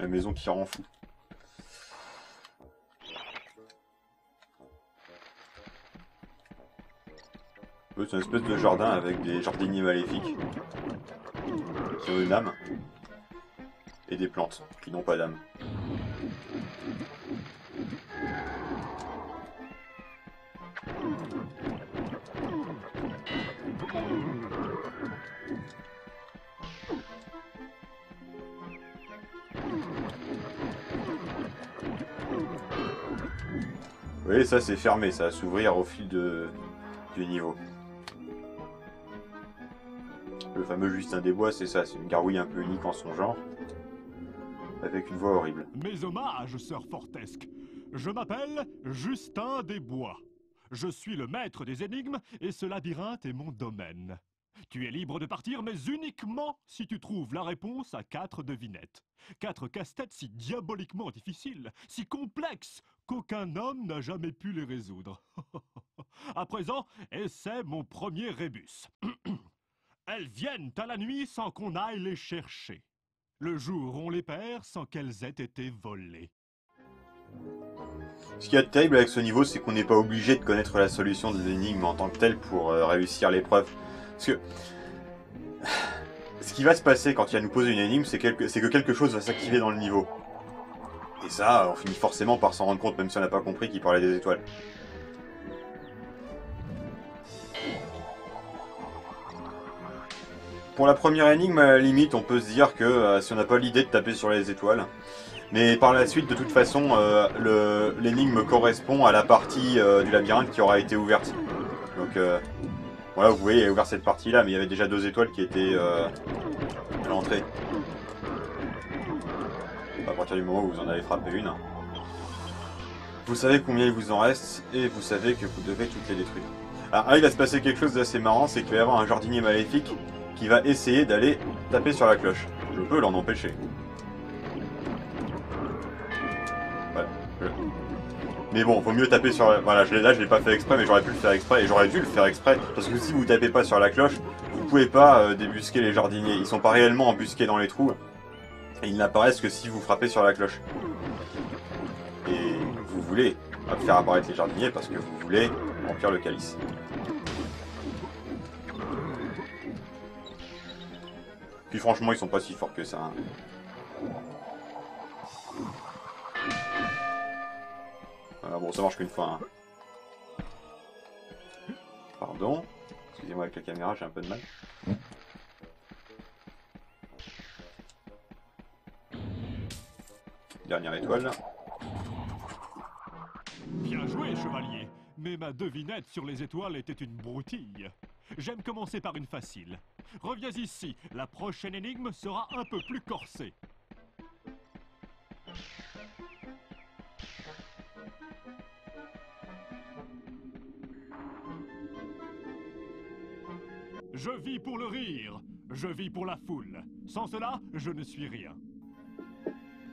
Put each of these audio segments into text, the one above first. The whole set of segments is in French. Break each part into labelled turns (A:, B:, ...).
A: La maison qui rend fou. C'est une espèce de jardin avec des jardiniers maléfiques qui ont une âme et des plantes qui n'ont pas d'âme. Vous voyez, ça c'est fermé, ça va s'ouvrir au fil du niveau. Le fameux Justin des Bois, c'est ça, c'est une gargouille un peu unique en son genre, avec une voix horrible.
B: Mes hommages, sœur Fortesque. Je m'appelle Justin des Bois. Je suis le maître des énigmes et ce labyrinthe est mon domaine. Tu es libre de partir, mais uniquement si tu trouves la réponse à 4 devinettes. 4 casse-têtes si diaboliquement difficiles, si complexes, qu'aucun homme n'a jamais pu les résoudre. À présent, essaie mon premier rébus. Elles viennent à la nuit sans qu'on aille les chercher. Le jour, on les perd sans qu'elles aient été volées.
A: Ce qu'il y a de terrible avec ce niveau, c'est qu'on n'est pas obligé de connaître la solution de l'énigme en tant que telle pour réussir l'épreuve. Parce que ce qui va se passer quand il va nous poser une énigme, c'est que quelque chose va s'activer dans le niveau. Et ça, on finit forcément par s'en rendre compte, même si on n'a pas compris qu'il parlait des étoiles. Pour la première énigme, à la limite, on peut se dire que si on n'a pas l'idée de taper sur les étoiles. Mais par la suite, de toute façon, l'énigme correspond à la partie du labyrinthe qui aura été ouverte. Donc voilà, vous voyez, il a ouvert cette partie-là, mais il y avait déjà 2 étoiles qui étaient à l'entrée. À partir du moment où vous en avez frappé une. Vous savez combien il vous en reste, et vous savez que vous devez toutes les détruire. Alors là, il va se passer quelque chose d'assez marrant, c'est qu'il va y avoir un jardinier maléfique qui va essayer d'aller taper sur la cloche. Je peux l'en empêcher. Voilà. Mais bon, vaut mieux taper sur la... Voilà, là je l'ai pas fait exprès, mais j'aurais pu le faire exprès, et j'aurais dû le faire exprès, parce que si vous tapez pas sur la cloche, vous pouvez pas débusquer les jardiniers. Ils sont pas réellement embusqués dans les trous, et ils n'apparaissent que si vous frappez sur la cloche. Et vous voulez faire apparaître les jardiniers parce que vous voulez remplir le calice. Puis franchement, ils sont pas si forts que ça. Hein. Voilà, bon, ça marche qu'une fois. Hein. Pardon. Excusez-moi avec la caméra, j'ai un peu de mal. Dernière étoile.
B: Bien joué, chevalier. Mais ma devinette sur les étoiles était une broutille. J'aime commencer par une facile. Reviens ici, la prochaine énigme sera un peu plus corsée. Je vis pour le rire, je vis pour la foule. Sans cela, je ne suis rien.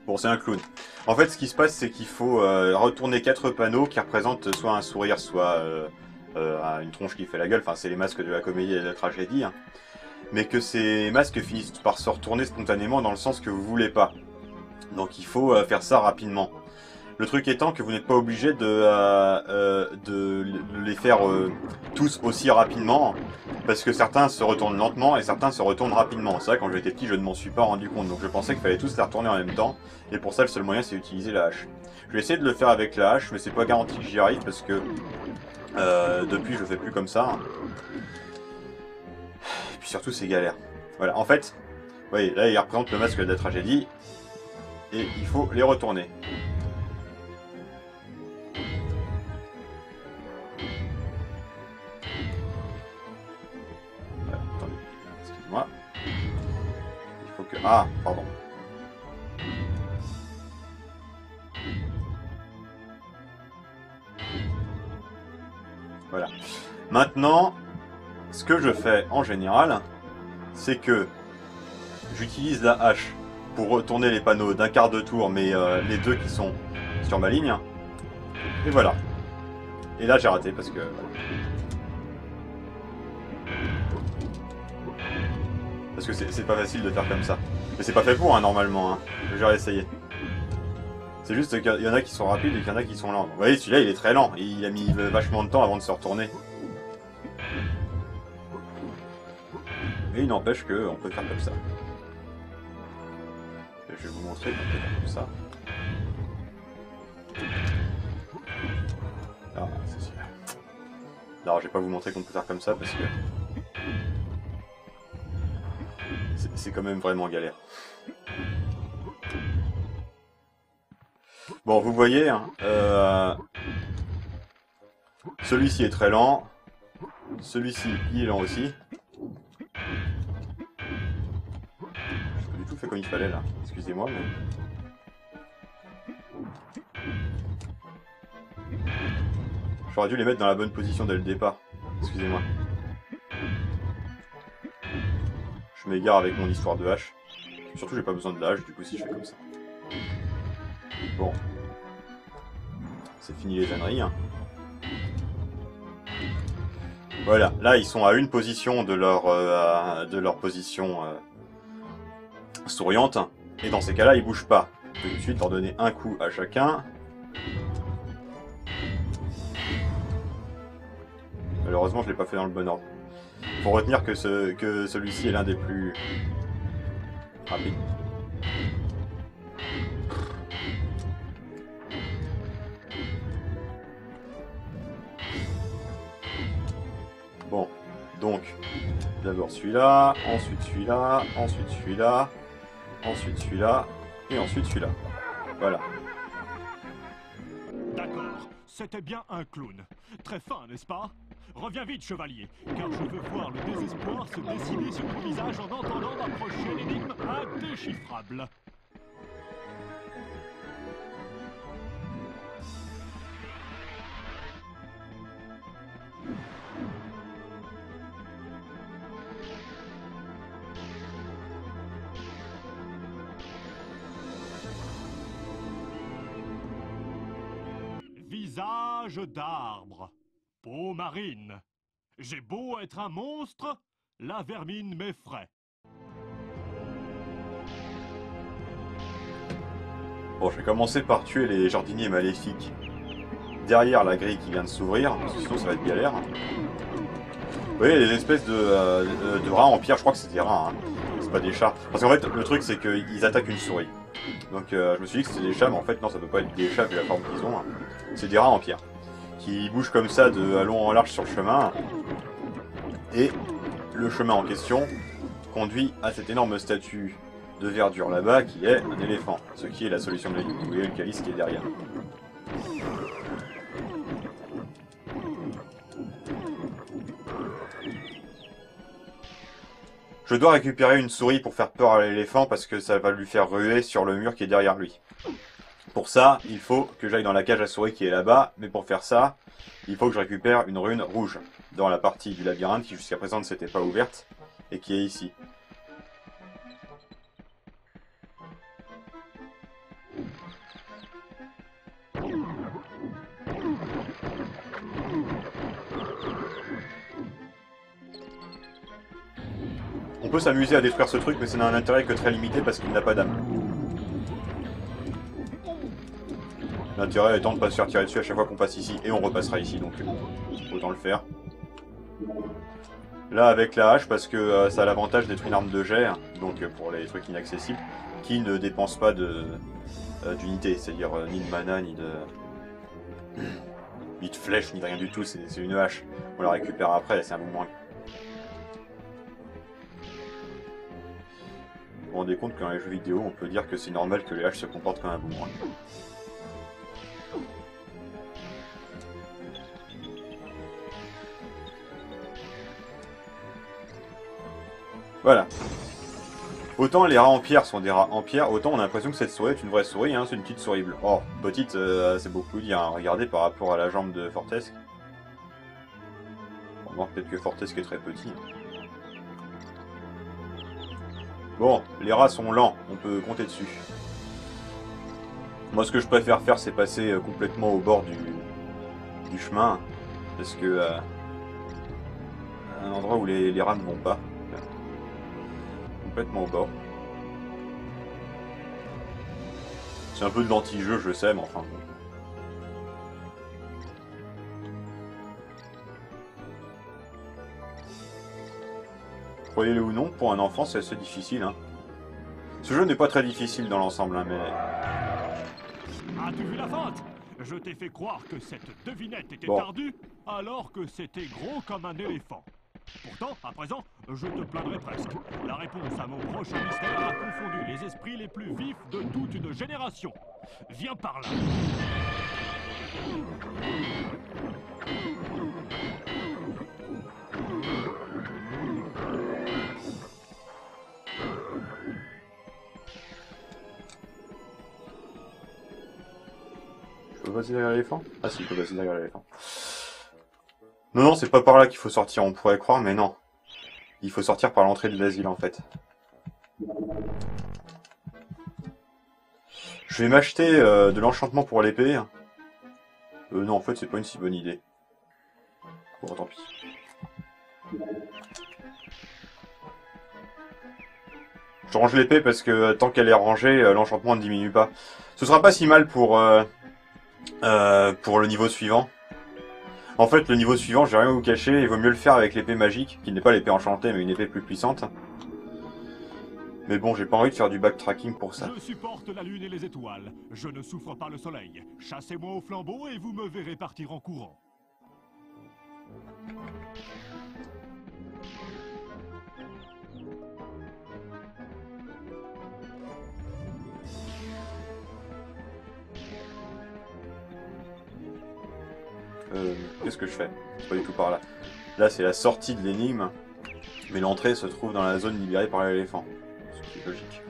A: Bon, c'est un clown. En fait, ce qui se passe, c'est qu'il faut retourner 4 panneaux qui représentent soit un sourire, soit une tronche qui fait la gueule. Enfin, c'est les masques de la comédie et de la tragédie. Hein. Mais que ces masques finissent par se retourner spontanément dans le sens que vous voulez pas. Donc il faut faire ça rapidement. Le truc étant que vous n'êtes pas obligé de les faire tous aussi rapidement, parce que certains se retournent lentement et certains se retournent rapidement. C'est vrai, quand j'étais petit, je ne m'en suis pas rendu compte, donc je pensais qu'il fallait tous les retourner en même temps, et pour ça, le seul moyen, c'est d'utiliser la hache. Je vais essayer de le faire avec la hache, mais c'est pas garanti que j'y arrive, parce que depuis, je le fais plus comme ça. Et puis surtout, c'est galère. Voilà, en fait, vous voyez, là, il représente le masque de la tragédie, et il faut les retourner. Excuse-moi. Il faut que... Ah, pardon. Voilà. Maintenant, ce que je fais en général, c'est que j'utilise la hache pour retourner les panneaux d'un quart de tour, mais les deux qui sont sur ma ligne. Et voilà. Et là, j'ai raté parce que... Parce que c'est pas facile de faire comme ça. Mais c'est pas fait pour, hein, normalement. Hein. J'ai essayé. C'est juste qu'il y en a qui sont rapides et qu'il y en a qui sont lents. Vous voyez, celui-là, il est très lent. Il a mis vachement de temps avant de se retourner. Mais il n'empêche qu'on peut faire comme ça. Je vais vous montrer qu'on peut faire comme ça. Ah, c'est super. Alors, je vais pas vous montrer qu'on peut faire comme ça parce que... c'est quand même vraiment galère. Bon, vous voyez, hein, celui-ci est très lent. Celui-ci, il est lent aussi. J'ai pas du tout fait comme il fallait là. Excusez-moi, mais... J'aurais dû les mettre dans la bonne position dès le départ. Excusez-moi. Je m'égare avec mon histoire de hache. Surtout, j'ai pas besoin de la hache, du coup, si je fais comme ça. Bon. C'est fini les âneries, hein. Voilà, là, ils sont à une position de leur position souriante. Et dans ces cas-là, ils bougent pas. Je vais tout de suite leur donner un coup à chacun. Malheureusement, je l'ai pas fait dans le bon ordre. Faut retenir que celui-ci est l'un des plus rapides. Bon, donc, d'abord celui-là, ensuite celui-là, ensuite celui-là, ensuite celui-là, et ensuite celui-là. Voilà.
B: D'accord, c'était bien un clown. Très fin, n'est-ce pas? Reviens vite, chevalier, car je veux voir le désespoir se dessiner sur ton visage en entendant m'approcher l'énigme indéchiffrable. Visage d'arbre. Peau marine. J'ai beau être un monstre, la vermine m'effraie.
A: Bon, je vais commencer par tuer les jardiniers maléfiques derrière la grille qui vient de s'ouvrir, parce que sinon ça va être galère. Vous voyez, les espèces de rats en pierre, je crois que c'est des rats, hein. C'est pas des chats. Parce qu'en fait, le truc c'est qu'ils attaquent une souris. Donc je me suis dit que c'était des chats, mais en fait non, ça peut pas être des chats vu la forme qu'ils ont. Hein. C'est des rats en pierre. Qui bougent comme ça de long en large sur le chemin. Et le chemin en question conduit à cette énorme statue de verdure là-bas qui est un éléphant. Ce qui est la solution de l'énigme. Vous voyez le calice qui est derrière. Je dois récupérer une souris pour faire peur à l'éléphant parce que ça va lui faire ruer sur le mur qui est derrière lui. Pour ça, il faut que j'aille dans la cage à souris qui est là-bas, mais pour faire ça, il faut que je récupère une rune rouge dans la partie du labyrinthe qui jusqu'à présent ne s'était pas ouverte et qui est ici. On peut s'amuser à détruire ce truc, mais ça n'a un intérêt que très limité parce qu'il n'a pas d'âme. L'intérêt étant de ne pas se faire tirer dessus à chaque fois qu'on passe ici, et on repassera ici, donc autant le faire. Là avec la hache, parce que ça a l'avantage d'être une arme de jet, donc pour les trucs inaccessibles, qui ne dépensent pas d'unité, c'est-à-dire ni de mana, ni de flèche, ni de rien du tout, c'est une hache. On la récupère après, c'est un boomerang. Vous vous rendez compte que dans les jeux vidéo, on peut dire que c'est normal que les haches se comportent comme un boomerang. Voilà. Autant les rats en pierre sont des rats en pierre, autant on a l'impression que cette souris est une vraie souris, hein, c'est une petite souris bleue. Oh, petite, c'est beaucoup dire, hein. Regardez par rapport à la jambe de Fortesque. On voit peut-être que Fortesque est très petit. Bon, les rats sont lents, on peut compter dessus. Moi, ce que je préfère faire, c'est passer complètement au bord du chemin, parce que un endroit où les rats ne vont pas. complètement au bord. C'est un peu de l'anti-jeu, je sais, mais enfin bon. Croyez-le ou non, pour un enfant, c'est assez difficile. Hein. Ce jeu n'est pas très difficile dans l'ensemble, hein, mais...
B: As-tu vu la feinte? Je t'ai fait croire que cette devinette était
A: Bon.
B: tardue, alors que c'était gros comme un éléphant. Pourtant, à présent, je te plaindrai presque. La réponse à mon prochain mystère a confondu les esprits les plus vifs de toute une génération. Viens par là.
A: Je peux passer derrière l'éléphant? Ah si, je peux passer derrière l'éléphant. Non, non, c'est pas par là qu'il faut sortir, on pourrait croire, mais non. Il faut sortir par l'entrée de l'asile, en fait. Je vais m'acheter de l'enchantement pour l'épée. Non, en fait, c'est pas une si bonne idée. Bon, tant pis. Je range l'épée parce que tant qu'elle est rangée, l'enchantement ne diminue pas. Ce sera pas si mal pour le niveau suivant. En fait, le niveau suivant, je vais rien vous cacher, il vaut mieux le faire avec l'épée magique, qui n'est pas l'épée enchantée, mais une épée plus puissante. Mais bon, j'ai pas envie de faire du backtracking pour ça.
B: Je supporte la lune et les étoiles. Je ne souffre pas le soleil. Chassez-moi au flambeau et vous me verrez partir en courant.
A: Qu'est-ce que je fais? C'est pas du tout par là. Là, c'est la sortie de l'énigme, mais l'entrée se trouve dans la zone libérée par l'éléphant. Ce qui est logique.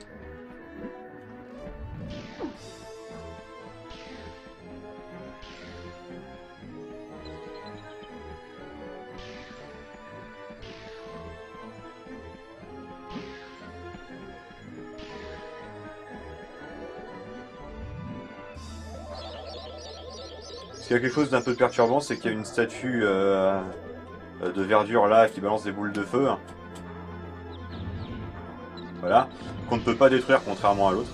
A: Il y a quelque chose d'un peu perturbant, c'est qu'il y a une statue de verdure là qui balance des boules de feu. Voilà, qu'on ne peut pas détruire contrairement à l'autre.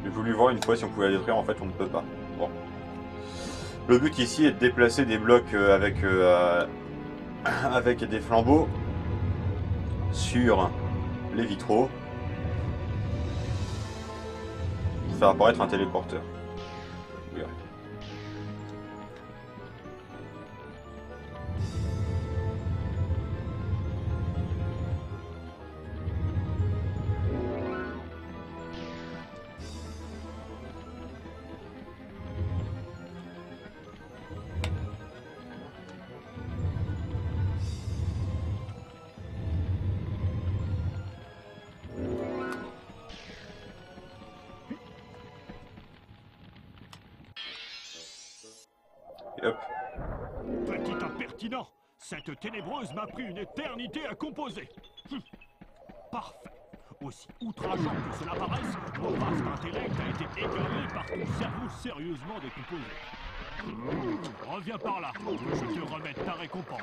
A: J'ai voulu voir une fois si on pouvait la détruire, en fait on ne peut pas. Bon. Le but ici est de déplacer des blocs avec des flambeaux sur les vitraux pour faire apparaître un téléporteur. Vous verrez. Et hop.
B: Petit impertinent! Cette ténébreuse m'a pris une éternité à composer. Parfait. Aussi outrageant que cela paraisse, mon vaste intellect a été égalé par ton cerveau sérieusement décomposé. Reviens par là, que je te remette ta récompense.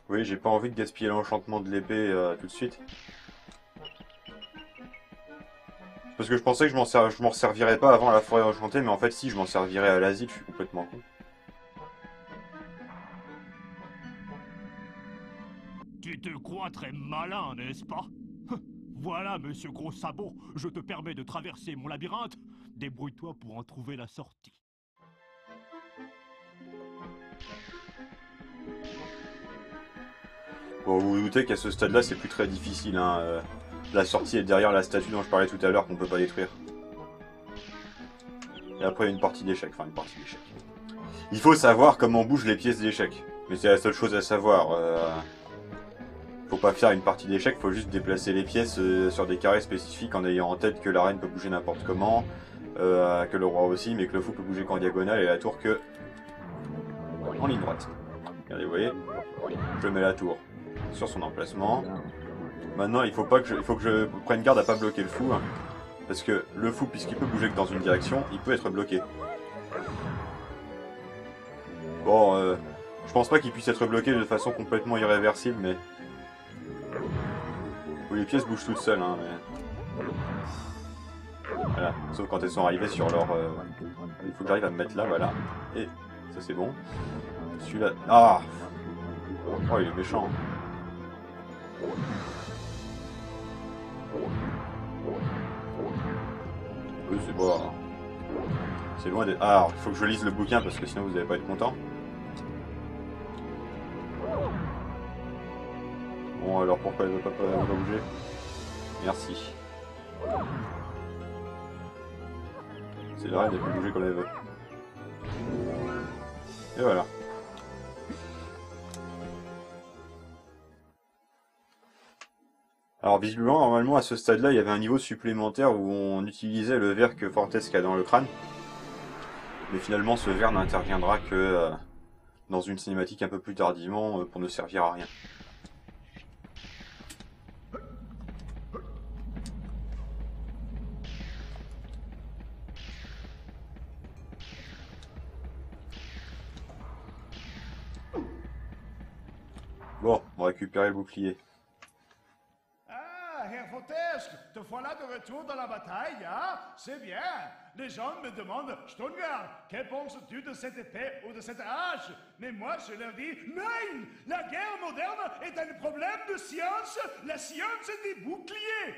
A: Oui, j'ai pas envie de gaspiller l'enchantement de l'épée tout de suite. Parce que je pensais que je m'en servirais pas avant la forêt enchantée, mais en fait si, je m'en servirais à l'asile, je suis complètement con.
B: Tu te crois très malin, n'est-ce pas? Voilà, monsieur Gros Sabot, je te permets de traverser mon labyrinthe. Débrouille-toi pour en trouver la sortie.
A: Bon, vous vous doutez qu'à ce stade-là, c'est plus très difficile, hein. La sortie est derrière la statue dont je parlais tout à l'heure qu'on peut pas détruire. Et après, il y a une partie d'échec. Enfin, une partie d'échec. Il faut savoir comment bougent les pièces d'échec. Mais c'est la seule chose à savoir. Faut pas faire une partie d'échec, faut juste déplacer les pièces sur des carrés spécifiques en ayant en tête que la reine peut bouger n'importe comment, que le roi aussi, mais que le fou peut bouger qu'en diagonale et la tour que en ligne droite. Regardez, vous voyez, je mets la tour sur son emplacement. Maintenant, il faut que je prenne garde à pas bloquer le fou, hein, parce que le fou, puisqu'il peut bouger que dans une direction, il peut être bloqué. Bon, Je pense pas qu'il puisse être bloqué de façon complètement irréversible, mais... Ou les pièces bougent toutes seules, hein, mais... Voilà, sauf quand elles sont arrivées sur leur... Il faut que j'arrive à me mettre là, voilà. Et ça c'est bon. Celui-là... Ah! Oh, il est méchant. Oui, c'est bon. C'est loin d'être... Ah, il faut que je lise le bouquin parce que sinon vous n'allez pas être content. Bon, alors pourquoi elle ne veut pas bouger? Merci. C'est là, elle ne peut bouger comme elle veut. Et voilà. Alors visiblement, normalement à ce stade-là, il y avait un niveau supplémentaire où on utilisait le verre que Fortesque a dans le crâne. Mais finalement, ce verre n'interviendra que dans une cinématique un peu plus tardivement pour ne servir à rien. Bon, on va récupérer le bouclier.
C: Ah, Herr Fortesque, te voilà de retour dans la bataille, hein? C'est bien. Les gens me demandent, Stonegard, que penses-tu de cette épée ou de cette hache? Mais moi, je leur dis, non! La guerre moderne est un problème de science. La science des boucliers.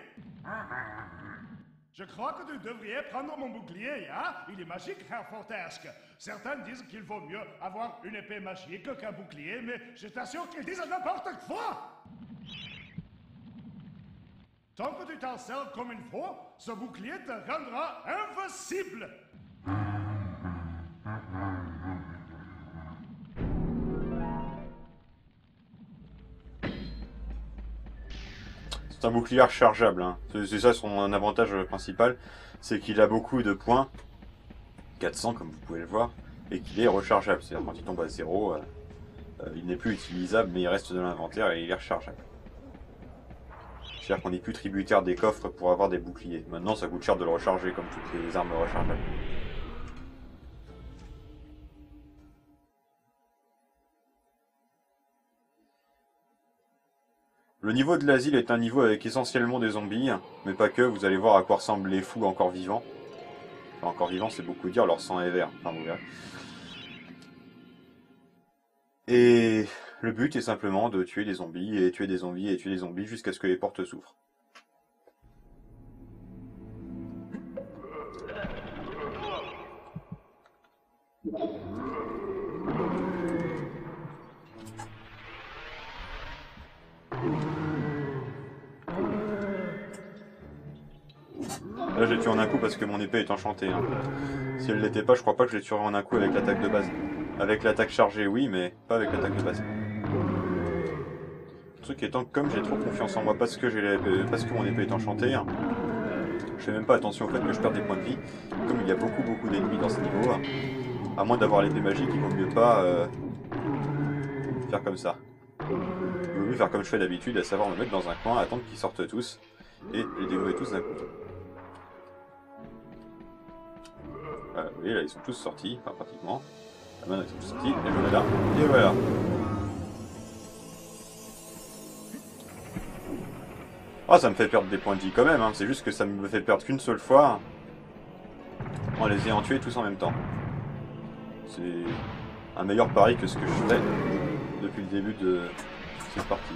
C: Je crois que tu devrais prendre mon bouclier, hein? Il est magique, Herr Fortesque. Certains disent qu'il vaut mieux avoir une épée magique qu'un bouclier, mais je t'assure qu'ils disent n'importe quoi! Tant que tu t'en sers comme il faut, ce bouclier te rendra invincible!
A: C'est un bouclier rechargeable, hein. C'est ça son avantage principal, c'est qu'il a beaucoup de points, 400 comme vous pouvez le voir, et qu'il est rechargeable. C'est-à-dire quand il tombe à 0, il n'est plus utilisable, mais il reste dans l'inventaire et il est rechargeable. C'est-à-dire qu'on n'est plus tributaire des coffres pour avoir des boucliers. Maintenant ça coûte cher de le recharger comme toutes les armes rechargeables. Le niveau de l'asile est un niveau avec essentiellement des zombies, mais pas que, vous allez voir à quoi ressemblent les fous encore vivants. Enfin, encore vivants c'est beaucoup dire, leur sang est vert, enfin vous verrez. Et le but est simplement de tuer des zombies, et tuer des zombies, et tuer des zombies jusqu'à ce que les portes s'ouvrent. Là je l'ai tué en un coup parce que mon épée est enchantée. Hein. Si elle l'était pas, je crois pas que je l'ai tué en un coup avec l'attaque de base. Avec l'attaque chargée oui, mais pas avec l'attaque de base. Le truc étant que comme j'ai trop confiance en moi parce que mon épée est enchantée, hein, je fais même pas attention au fait que je perds des points de vie. Comme il y a beaucoup d'ennemis dans ce niveau, à moins d'avoir l'épée magique, il vaut mieux pas faire comme ça. Il vaut mieux faire comme je fais d'habitude, à savoir me mettre dans un coin, attendre qu'ils sortent tous, et les dégommer tous d'un coup. Voilà, vous voyez là ils sont tous sortis, enfin pratiquement. Ah, maintenant ils sont tous sortis, et je mets là, et voilà. Ah, ça me fait perdre des points de vie quand même, hein. C'est juste que ça me fait perdre qu'une seule fois en les ayant tués tous en même temps. C'est un meilleur pari que ce que je ferais depuis le début de cette partie.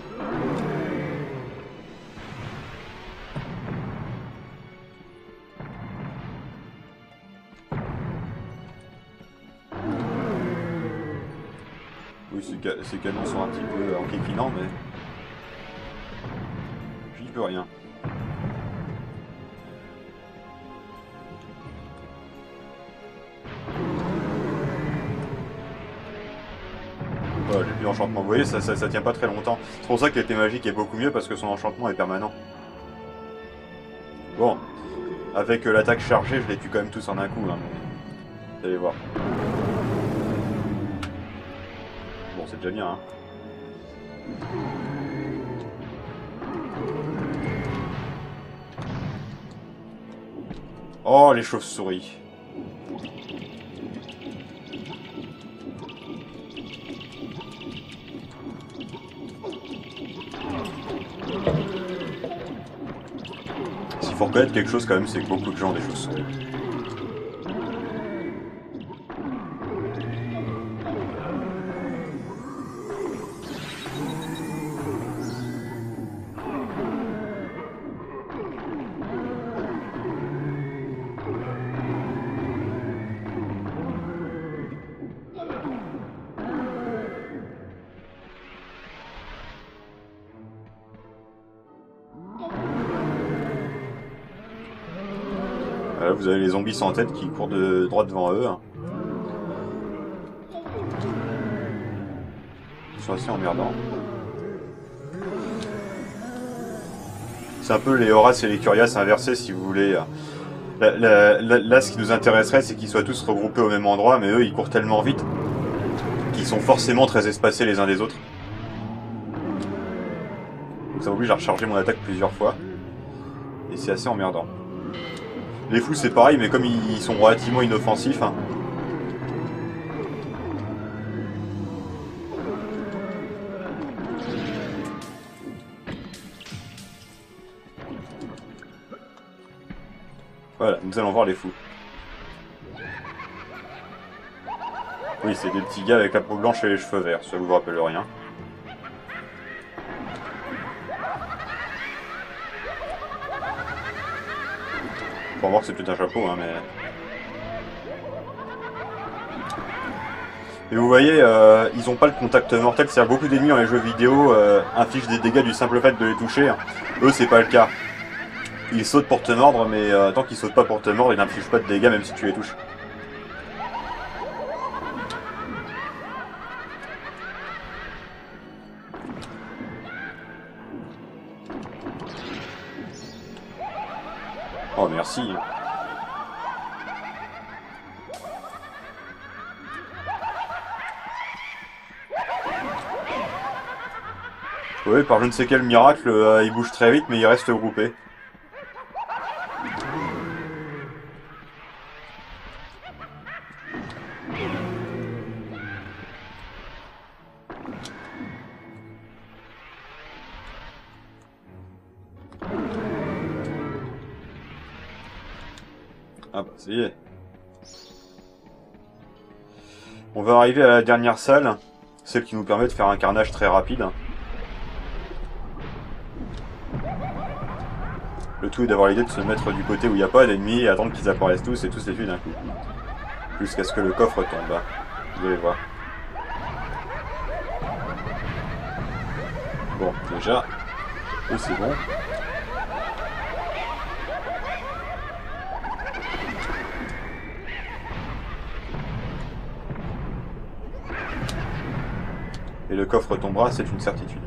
A: Oui, ces canons sont un petit peu enquiquinants, mais j'y peux rien. J'ai plus d'enchantement. Vous voyez, ça tient pas très longtemps. C'est pour ça que l'épée magique est beaucoup mieux, parce que son enchantement est permanent. Bon, avec l'attaque chargée, je les tue quand même tous en un coup. Hein. Vous allez voir. Bon, c'est déjà bien. Hein. Oh, les chauves-souris. S'il faut reconnaître quelque chose quand même, c'est que beaucoup de gens ont des chauves-souris. Là, vous avez les zombies sans tête qui courent de droit devant eux. Ils sont assez emmerdants. C'est un peu les Horace et les Curias inversés si vous voulez. Là, ce qui nous intéresserait, c'est qu'ils soient tous regroupés au même endroit, mais eux, ils courent tellement vite qu'ils sont forcément très espacés les uns des autres. Donc ça m'oblige à recharger mon attaque plusieurs fois. Et c'est assez emmerdant. Les fous c'est pareil, mais comme ils sont relativement inoffensifs. Hein. Voilà, nous allons voir les fous. Oui, c'est des petits gars avec la peau blanche et les cheveux verts, ça vous rappelle rien. Faut voir que c'est peut-être un chapeau, hein, mais... Et vous voyez, ils ont pas le contact mortel, c'est-à-dire beaucoup d'ennemis dans les jeux vidéo infligent des dégâts du simple fait de les toucher. Eux, c'est pas le cas. Ils sautent pour te mordre, mais tant qu'ils sautent pas pour te mordre, ils n'infligent pas de dégâts même si tu les touches. Oh, merci. Oui, par je ne sais quel miracle, il bouge très vite, mais il reste groupé. Ah bah ça y est. On va arriver à la dernière salle, celle qui nous permet de faire un carnage très rapide. Le tout est d'avoir l'idée de se mettre du côté où il n'y a pas d'ennemis et attendre qu'ils apparaissent tous et tous les tuer d'un coup. Jusqu'à ce que le coffre tombe. Vous allez voir. Bon, déjà, eux c'est bon. Et le coffre tombera, c'est une certitude.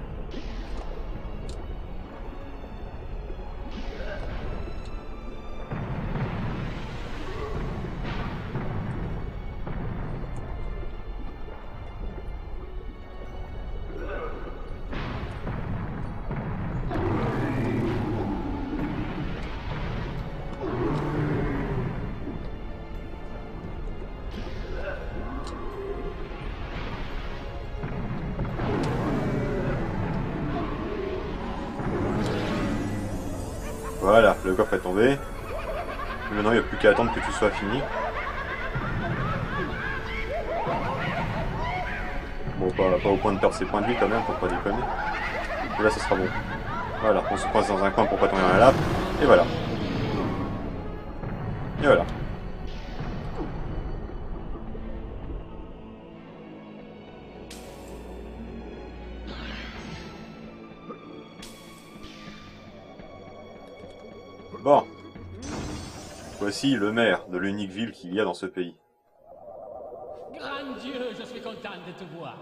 A: Voilà, le coffre est tombé. Maintenant, il n'y a plus qu'à attendre que tout soit fini. Bon, pas au point de perdre ses points de vie quand même, pour pas déconner. Et là, ça sera bon. Voilà, on se passe dans un coin pour pas tomber dans la lave. Et voilà. Et voilà. Bon. Voici le maire de l'unique ville qu'il y a dans ce pays.
D: Grand Dieu, je suis content de te voir.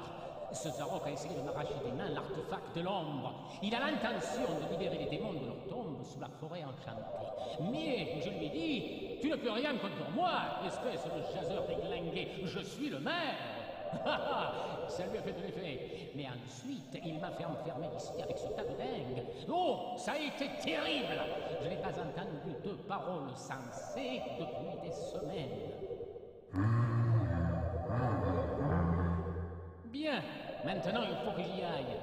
D: Ce Zarok a essayé de m'arracher des mains l'artefact de l'ombre. Il a l'intention de libérer les démons de leur tombe sous la forêt enchantée. Mais je lui ai dit, tu ne peux rien contre moi, espèce de jaseur déglingué. Je suis le maire. Ça lui a fait de l'effet. Mais ensuite, il m'a fait enfermer ici avec ce tas de dingue. Oh, ça a été terrible. Je n'ai pas entendu de paroles sensées depuis des semaines. Bien, maintenant il faut que j'y aille.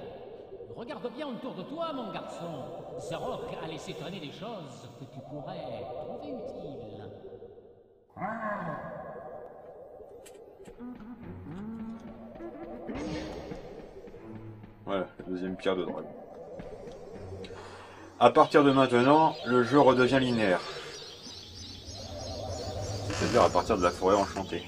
D: Regarde bien autour de toi, mon garçon. Zarok a laissé traîner des choses que tu pourrais trouver utiles.
A: Voilà, la deuxième pierre de dragon. À partir de maintenant, le jeu redevient linéaire. C'est-à-dire à partir de la forêt enchantée.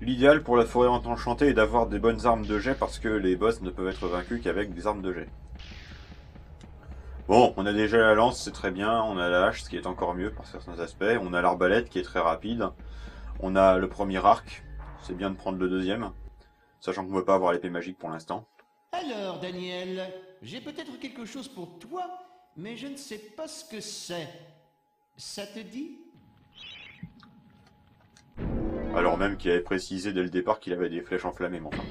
A: L'idéal pour la forêt enchantée est d'avoir des bonnes armes de jet parce que les boss ne peuvent être vaincus qu'avec des armes de jet. Bon, on a déjà la lance, c'est très bien, on a la hache, ce qui est encore mieux par certains aspects, on a l'arbalète qui est très rapide, on a le premier arc, c'est bien de prendre le deuxième, sachant qu'on ne peut pas avoir l'épée magique pour l'instant.
E: Alors, Daniel, j'ai peut-être quelque chose pour toi, mais je ne sais pas ce que c'est. Ça te dit?
A: Alors même qu'il avait précisé dès le départ qu'il avait des flèches enflammées, mais enfin.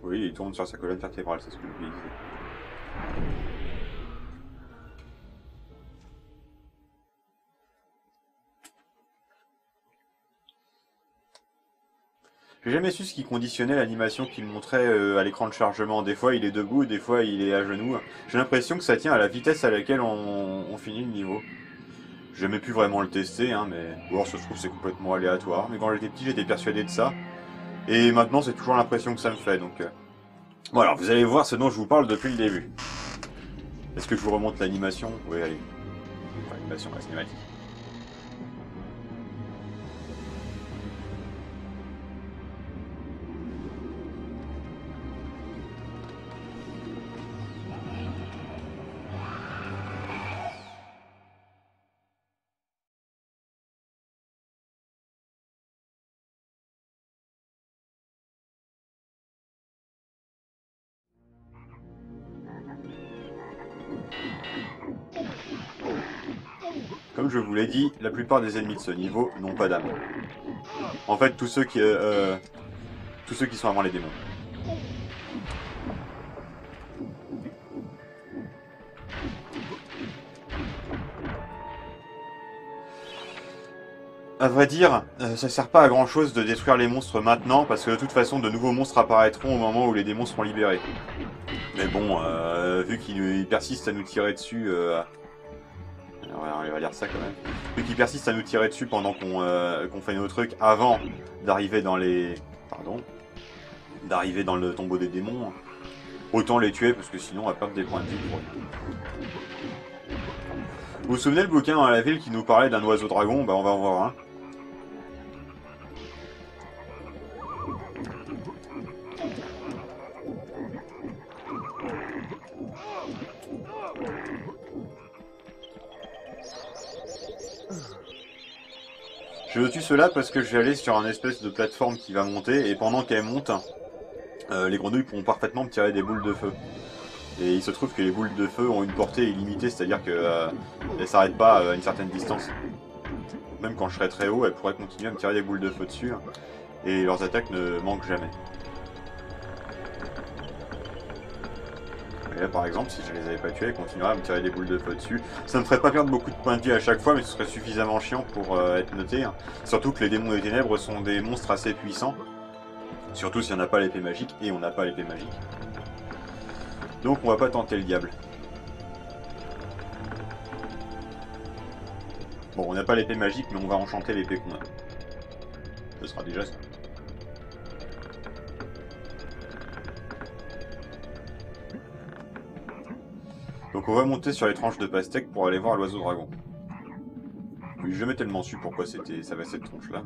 A: Oui, il tourne sur sa colonne vertébrale, c'est ce que je lui disais. J'ai jamais su ce qui conditionnait l'animation qu'il montrait à l'écran de chargement. Des fois il est debout, des fois il est à genoux. J'ai l'impression que ça tient à la vitesse à laquelle on finit le niveau. J'ai jamais pu vraiment le tester, hein, mais... Ou alors ça se trouve c'est complètement aléatoire. Mais quand j'étais petit j'étais persuadé de ça. Et maintenant c'est toujours l'impression que ça me fait, donc... Voilà, vous allez voir ce dont je vous parle depuis le début. Est-ce que je vous remonte l'animation? Oui, allez. Enfin, l'animation, la cinématique. Comme je vous l'ai dit, la plupart des ennemis de ce niveau n'ont pas d'âme. En fait, tous ceux qui sont avant les démons. À vrai dire, ça sert pas à grand chose de détruire les monstres maintenant, parce que de toute façon, de nouveaux monstres apparaîtront au moment où les démons seront libérés. Mais bon, vu qu'ils persistent à nous tirer dessus... on va lire ça quand même. Vu qu'ils persistent à nous tirer dessus pendant qu'on fait nos trucs avant d'arriver dans les... Pardon. D'arriver dans le tombeau des démons, autant les tuer parce que sinon on va perdre des points de vie pour eux. Vous vous souvenez le bouquin dans la ville qui nous parlait d'un oiseau dragon? Bah on va en voir un. Je tue cela parce que je vais aller sur un espèce de plateforme qui va monter et pendant qu'elle monte, les grenouilles pourront parfaitement me tirer des boules de feu. Et il se trouve que les boules de feu ont une portée illimitée, c'est-à-dire qu'elles ne s'arrêtent pas à une certaine distance. Même quand je serai très haut, elles pourraient continuer à me tirer des boules de feu dessus. Et leurs attaques ne manquent jamais. Et là par exemple, si je les avais pas tués, elles continueraient à me tirer des boules de feu dessus. Ça me ferait pas perdre beaucoup de points de vie à chaque fois, mais ce serait suffisamment chiant pour être noté. Surtout que les démons des ténèbres sont des monstres assez puissants. Surtout si on n'a pas l'épée magique, et on n'a pas l'épée magique. Donc on va pas tenter le diable. Bon, on n'a pas l'épée magique, mais on va enchanter l'épée qu'on a. Ce sera déjà ça. Donc on va monter sur les tranches de pastèque pour aller voir l'oiseau dragon. Oui, j'ai jamais tellement su pourquoi ça avait cette tronche là.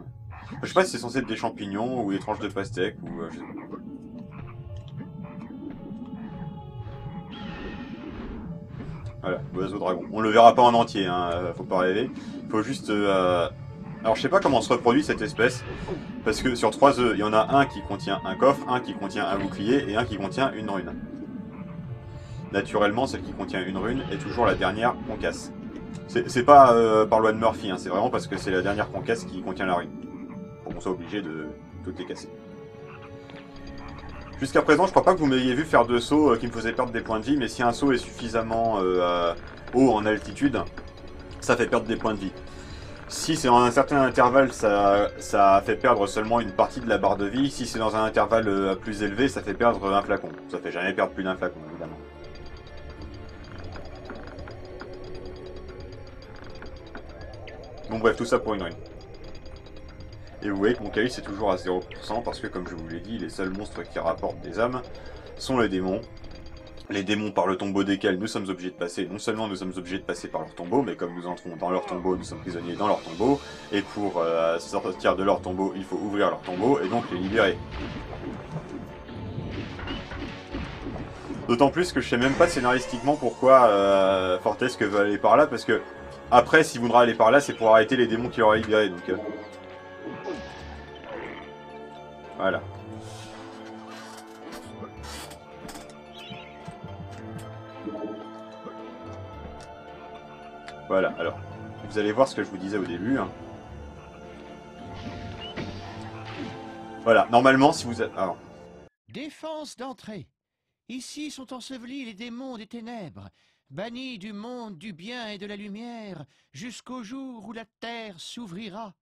A: Je sais pas si c'est censé être des champignons ou des tranches de pastèque ou je sais pas. Voilà, oiseau dragon. On le verra pas en entier, hein, faut pas rêver. Faut juste... Alors je sais pas comment se reproduit cette espèce, parce que sur 3 œufs, il y en a un qui contient un coffre, un qui contient un bouclier et un qui contient une rune. Naturellement, celle qui contient une rune est toujours la dernière qu'on casse. C'est pas par loi de Murphy, hein, c'est vraiment parce que c'est la dernière qu'on casse qui contient la rune. Pour qu'on soit obligé de toutes les casser. Jusqu'à présent, je crois pas que vous m'ayez vu faire de sauts qui me faisaient perdre des points de vie, mais si un saut est suffisamment haut en altitude, ça fait perdre des points de vie. Si c'est dans un certain intervalle, ça fait perdre seulement une partie de la barre de vie. Si c'est dans un intervalle plus élevé, ça fait perdre un flacon. Ça fait jamais perdre plus d'un flacon, évidemment. Bon bref, tout ça pour une rune. Et vous voyez que mon calice est toujours à 0% parce que, comme je vous l'ai dit, les seuls monstres qui rapportent des âmes sont les démons. Les démons par le tombeau desquels nous sommes obligés de passer. Non seulement nous sommes obligés de passer par leur tombeau, mais comme nous entrons dans leur tombeau, nous sommes prisonniers dans leur tombeau. Et pour sortir de leur tombeau, il faut ouvrir leur tombeau et donc les libérer. D'autant plus que je sais même pas scénaristiquement pourquoi Fortesque veut aller par là, parce que après, si vous voudrez aller par là, c'est pour arrêter les démons qu'il aura libérés. Donc voilà. Voilà, alors, vous allez voir ce que je vous disais au début. Hein. Voilà, normalement, si vous êtes... Alors.
E: Défense d'entrée. Ici sont ensevelis les démons des ténèbres, bannis du monde du bien et de la lumière, jusqu'au jour où la terre s'ouvrira.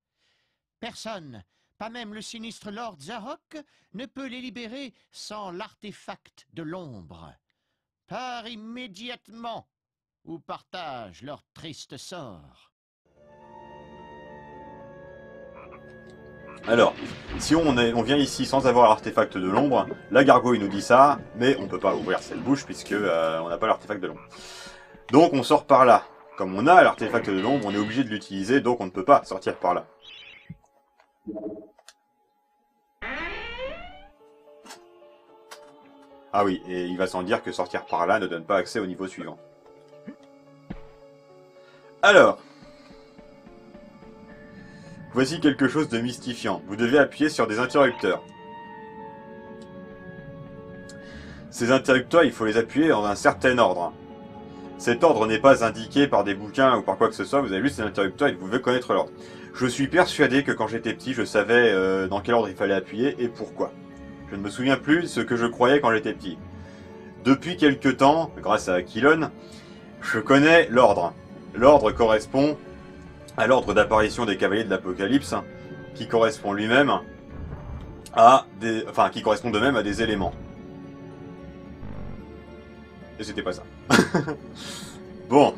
E: Personne, pas même le sinistre Lord Zarok, ne peut les libérer sans l'artefact de l'ombre. Pars immédiatement ou partage leur triste sort.
A: Alors, si on vient ici sans avoir l'artefact de l'ombre, la gargouille nous dit ça, mais on peut pas ouvrir cette bouche puisque on n'a pas l'artefact de l'ombre. Donc on sort par là. Comme on a l'artefact de l'ombre, on est obligé de l'utiliser, donc on ne peut pas sortir par là. Ah oui, et il va sans dire que sortir par là ne donne pas accès au niveau suivant. Alors, voici quelque chose de mystifiant. Vous devez appuyer sur des interrupteurs. Ces interrupteurs, il faut les appuyer dans un certain ordre. Cet ordre n'est pas indiqué par des bouquins ou par quoi que ce soit, vous avez juste ces interrupteurs et vous devez connaître l'ordre. Je suis persuadé que quand j'étais petit, je savais dans quel ordre il fallait appuyer et pourquoi. Je ne me souviens plus de ce que je croyais quand j'étais petit. Depuis quelque temps, grâce à Aquilon, je connais l'ordre. L'ordre correspond à l'ordre d'apparition des cavaliers de l'Apocalypse, qui correspond lui-même à des... Enfin, qui correspond de même à des éléments. Et c'était pas ça. Bon.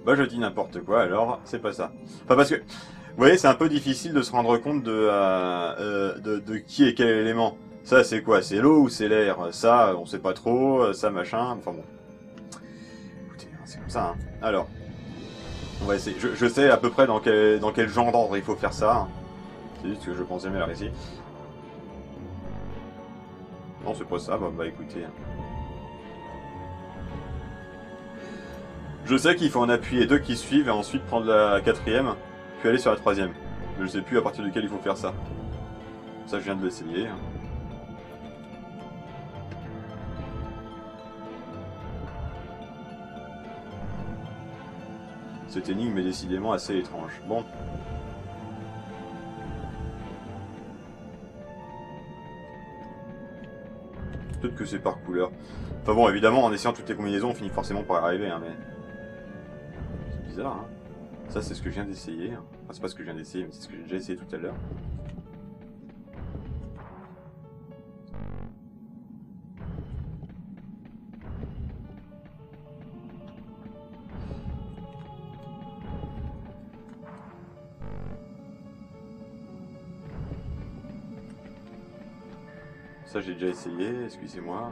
A: Bah je dis n'importe quoi, alors c'est pas ça. Enfin parce que, vous voyez, c'est un peu difficile de se rendre compte de qui est quel élément. Ça c'est quoi? C'est l'eau ou c'est l'air? Ça, on sait pas trop, ça machin, enfin bon. Écoutez, c'est comme ça, hein. Alors, on va essayer. Je sais à peu près dans quel genre d'ordre il faut faire ça. Hein. C'est juste que je pense jamais la réussir. Non, c'est pas ça, bah écoutez. Je sais qu'il faut en appuyer 2 qui suivent et ensuite prendre la 4ème, puis aller sur la 3ème. Je sais plus à partir duquel il faut faire ça. Ça, je viens de l'essayer. Cette énigme est décidément assez étrange. Bon. Peut-être que c'est par couleur. Enfin bon, évidemment, en essayant toutes les combinaisons, on finit forcément par y arriver, hein, mais... C'est bizarre, hein. Ça, c'est ce que je viens d'essayer. Enfin, c'est pas ce que je viens d'essayer, mais c'est ce que j'ai déjà essayé tout à l'heure. Ça, j'ai déjà essayé, excusez-moi.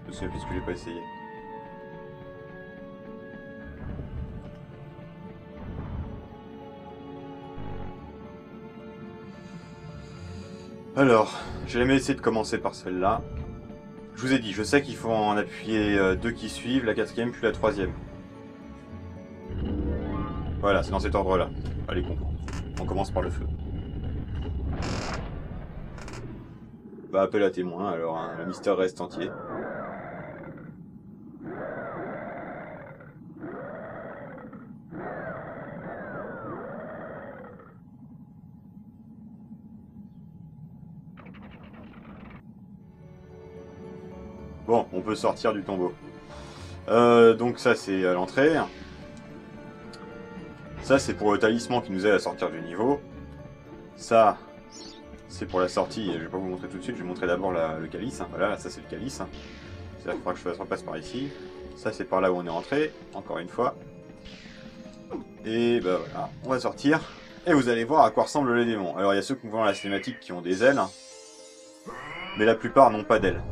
A: Je me souviens plus ce que j'ai pas essayé. Alors, j'ai jamais essayé de commencer par celle-là. Je vous ai dit, je sais qu'il faut en appuyer 2 qui suivent, la 4e puis la 3e. Voilà, c'est dans cet ordre-là. Allez, on commence par le feu. Bah, appel à témoin, alors hein, le mystère reste entier. Bon, on peut sortir du tombeau. Donc ça c'est à l'entrée. Ça c'est pour le talisman qui nous aide à sortir du niveau. Ça c'est pour la sortie, je vais pas vous montrer tout de suite, je vais vous montrer d'abord le calice. Voilà, ça c'est le calice. C'est-à-dire qu'il faudra que je repasse par ici. Ça c'est par là où on est rentré, encore une fois. Et bah voilà, on va sortir. Et vous allez voir à quoi ressemblent les démons. Alors il y a ceux qu'on voit dans la cinématique qui ont des ailes. Mais la plupart n'ont pas d'ailes.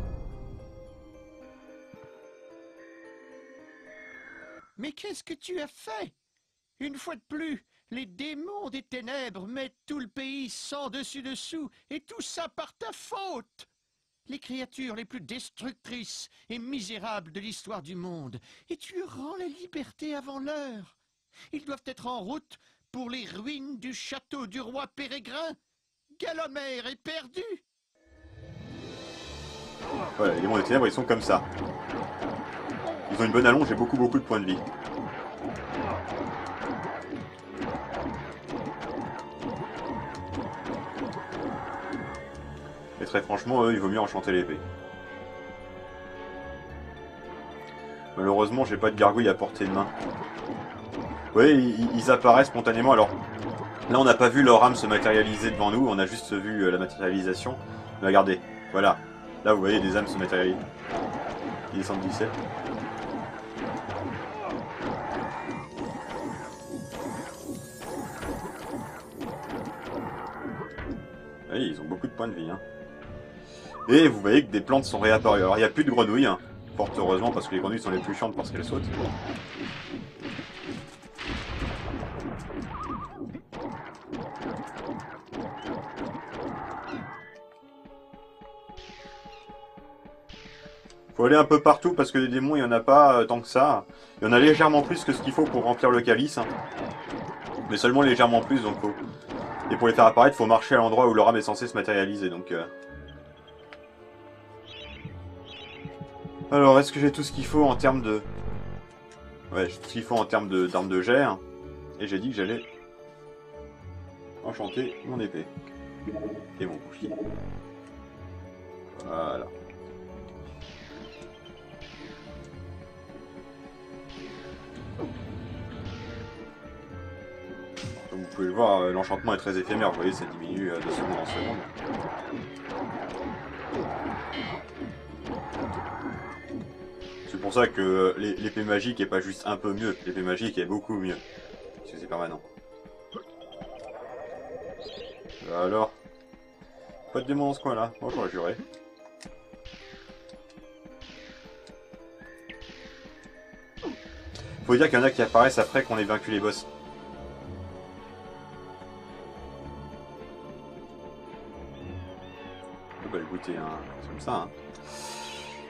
E: Mais qu'est-ce que tu as fait? Une fois de plus, les démons des ténèbres mettent tout le pays sans dessus-dessous, et tout ça par ta faute! Les créatures les plus destructrices et misérables de l'histoire du monde, et tu rends la liberté avant l'heure. Ils doivent être en route pour les ruines du château du roi Pérégrin. Galomère est perdu!
A: Voilà, les démons des ténèbres, ils sont comme ça. Ils ont une bonne allonge et beaucoup de points de vie. Et très franchement, eux, il vaut mieux enchanter l'épée. Malheureusement, j'ai pas de gargouille à portée de main. Vous voyez, ils apparaissent spontanément. Alors, là, on n'a pas vu leur âme se matérialiser devant nous, on a juste vu la matérialisation. Mais regardez, voilà. Là, vous voyez, des âmes se matérialisent. Ils descendent du ciel. Oui, ils ont beaucoup de points de vie. Hein. Et vous voyez que des plantes sont réapparues. Alors il n'y a plus de grenouilles, hein, fort heureusement, parce que les grenouilles sont les plus chiantes parce qu'elles sautent. Faut aller un peu partout parce que les démons, il n'y en a pas tant que ça. Il y en a légèrement plus que ce qu'il faut pour remplir le calice. Hein. Mais seulement légèrement plus, donc faut... Et pour les faire apparaître, il faut marcher à l'endroit où leur âme est censée se matérialiser, donc... Alors, est-ce que j'ai tout ce qu'il faut en termes de... Ouais, j'ai tout ce qu'il faut en termes d'armes de jet. Hein. Et j'ai dit que j'allais... enchanter mon épée. Et mon bouclier. Voilà. Comme vous pouvez le voir, l'enchantement est très éphémère, vous voyez, ça diminue de seconde en seconde. C'est pour ça que l'épée magique est pas juste un peu mieux, l'épée magique est beaucoup mieux. Parce que c'est permanent. Alors, pas de démon dans ce coin là, moi j'aurais juré. Faut dire qu'il y en a qui apparaissent après qu'on ait vaincu les boss. On va le goûter, hein. C'est comme ça. Hein.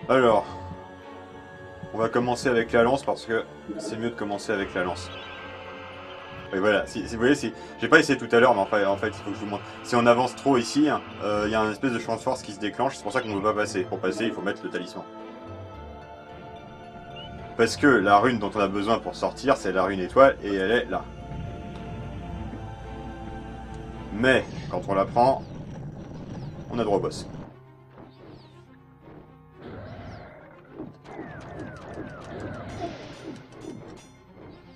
A: Alors, on va commencer avec la lance parce que c'est mieux de commencer avec la lance. Et voilà, si vous voyez, j'ai pas essayé tout à l'heure, mais en fait, il faut que je vous montre. Si on avance trop ici, il y a un espèce de champ de force qui se déclenche, c'est pour ça qu'on ne peut pas passer. Pour passer, il faut mettre le talisman. Parce que la rune dont on a besoin pour sortir, c'est la rune étoile, et elle est là. Mais, quand on la prend, on a droit au boss.